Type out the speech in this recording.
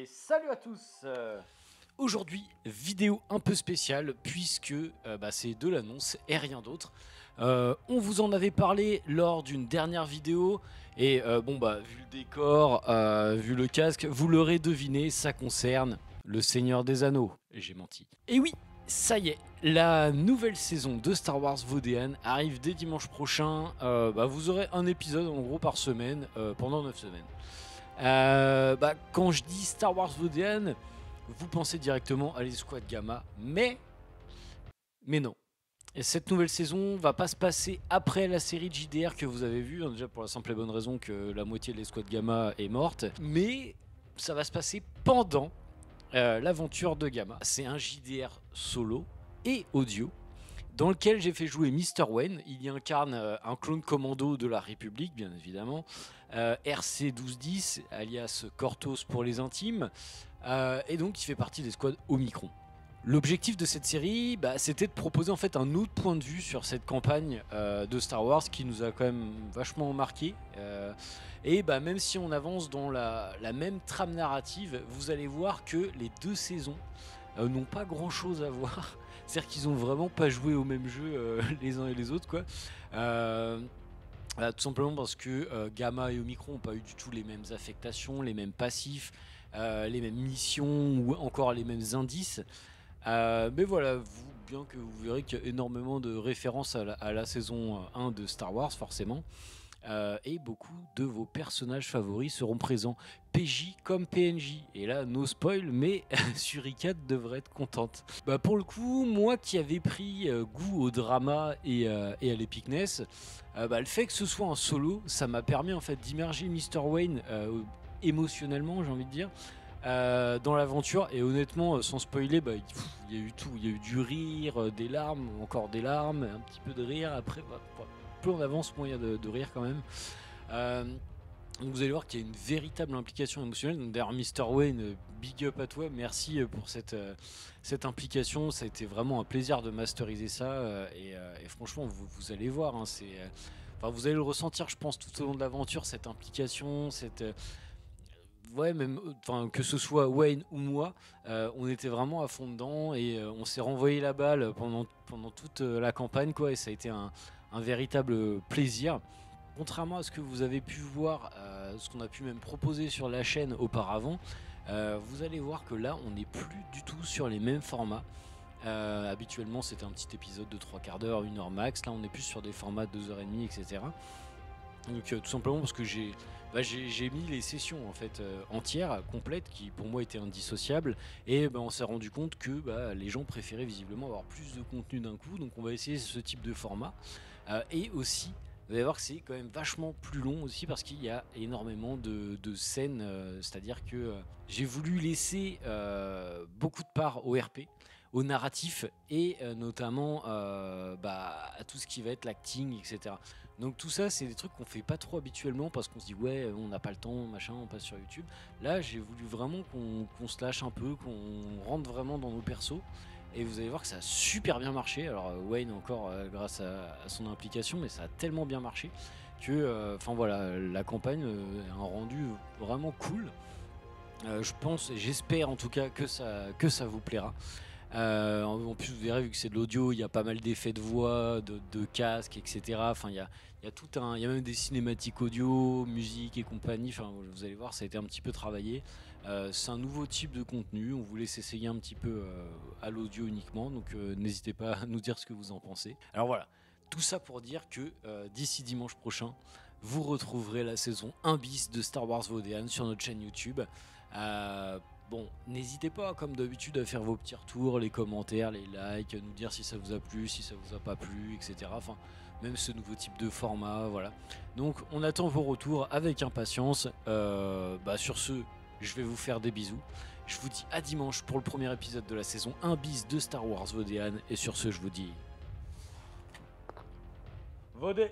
Et salut à tous. Aujourd'hui, vidéo un peu spéciale puisque c'est de l'annonce et rien d'autre. On vous en avait parlé lors d'une dernière vidéo et vu le décor, vu le casque, vous l'aurez deviné, ça concerne le Seigneur des Anneaux. Et j'ai menti. Et oui, ça y est, la nouvelle saison de Star Wars Vodéan arrive dès dimanche prochain. Vous aurez un épisode en gros par semaine pendant 9 semaines. Quand je dis Star Wars Vodéan, vous pensez directement à l'escouade Gamma, mais non. Et cette nouvelle saison va pas se passer après la série de JDR que vous avez vue, déjà pour la simple et bonne raison que la moitié de l'escouade Gamma est morte, mais ça va se passer pendant l'aventure de Gamma. C'est un JDR solo et audio dans lequel j'ai fait jouer Mr. Wayne. Il y incarne un clone commando de la République, bien évidemment, RC1210, alias Cortos pour les intimes, et donc il fait partie des squads Omicron. L'objectif de cette série, c'était de proposer en fait un autre point de vue sur cette campagne de Star Wars qui nous a quand même vachement marqué. Même si on avance dans la même trame narrative, vous allez voir que les deux saisons n'ont pas grand chose à voir. C'est-à-dire qu'ils ont vraiment pas joué au même jeu les uns et les autres, quoi. Tout simplement parce que Gamma et Omicron n'ont pas eu du tout les mêmes affectations, les mêmes passifs, les mêmes missions ou encore les mêmes indices. Mais voilà, bien que vous verrez qu'il y a énormément de références à la saison 1 de Star Wars, forcément. Et beaucoup de vos personnages favoris seront présents, PJ comme PNJ. Et là, no spoil, mais Suricat devrait être contente. Pour le coup, moi qui avais pris goût au drama et à l'épicness, le fait que ce soit un solo, ça m'a permis en fait d'immerger Mr. Wayne émotionnellement, j'ai envie de dire, dans l'aventure. Et honnêtement, sans spoiler, il y a eu tout. Il y a eu du rire, des larmes, encore des larmes, un petit peu de rire. Après, plus on avance, moins il y a de rire quand même. Donc vous allez voir qu'il y a une véritable implication émotionnelle. Donc d'ailleurs, Mr. Wayne, big up à toi, merci pour cette implication. Ça a été vraiment un plaisir de masteriser ça. Et franchement, vous allez voir, hein, vous allez le ressentir, je pense, tout au long de l'aventure, cette implication, que ce soit Wayne ou moi, on était vraiment à fond dedans et on s'est renvoyé la balle pendant toute la campagne, quoi, et ça a été un véritable plaisir. Contrairement à ce que vous avez pu voir, ce qu'on a pu même proposer sur la chaîne auparavant, vous allez voir que là on n'est plus du tout sur les mêmes formats. Habituellement c'était un petit épisode de 3/4 d'heure, 1 heure max. Là on est plus sur des formats de 2h30, etc. Donc tout simplement parce que j'ai mis les sessions en fait entières, complètes, qui pour moi étaient indissociables, et on s'est rendu compte que les gens préféraient visiblement avoir plus de contenu d'un coup. Donc on va essayer ce type de format, et aussi vous allez voir que c'est quand même vachement plus long aussi parce qu'il y a énormément de scènes, c'est-à-dire que j'ai voulu laisser beaucoup de part au RP, au narratif, et notamment à tout ce qui va être l'acting, etc. Donc tout ça, c'est des trucs qu'on fait pas trop habituellement parce qu'on se dit ouais, on n'a pas le temps, machin, on passe sur YouTube. Là, j'ai voulu vraiment qu'on se lâche un peu, qu'on rentre vraiment dans nos persos. Et vous allez voir que ça a super bien marché. Alors Wayne encore grâce à son implication, mais ça a tellement bien marché que la campagne a un rendu vraiment cool. Je pense et j'espère en tout cas que ça vous plaira. En plus, vous verrez, vu que c'est de l'audio, il y a pas mal d'effets de voix, de casques, etc. Enfin, il y a même des cinématiques audio, musique et compagnie. Enfin, vous allez voir, ça a été un petit peu travaillé. C'est un nouveau type de contenu. On vous laisse essayer un petit peu à l'audio uniquement. Donc, n'hésitez pas à nous dire ce que vous en pensez. Alors voilà, tout ça pour dire que d'ici dimanche prochain, vous retrouverez la saison 1 bis de Star Wars Vodéan sur notre chaîne YouTube. N'hésitez pas, comme d'habitude, à faire vos petits retours, les commentaires, les likes, nous dire si ça vous a plu, si ça vous a pas plu, etc. Enfin, même ce nouveau type de format, voilà. Donc, on attend vos retours avec impatience. Sur ce, je vais vous faire des bisous. Je vous dis à dimanche pour le premier épisode de la saison 1 bis de Star Wars Vodéan. Et sur ce, je vous dis... Vodé!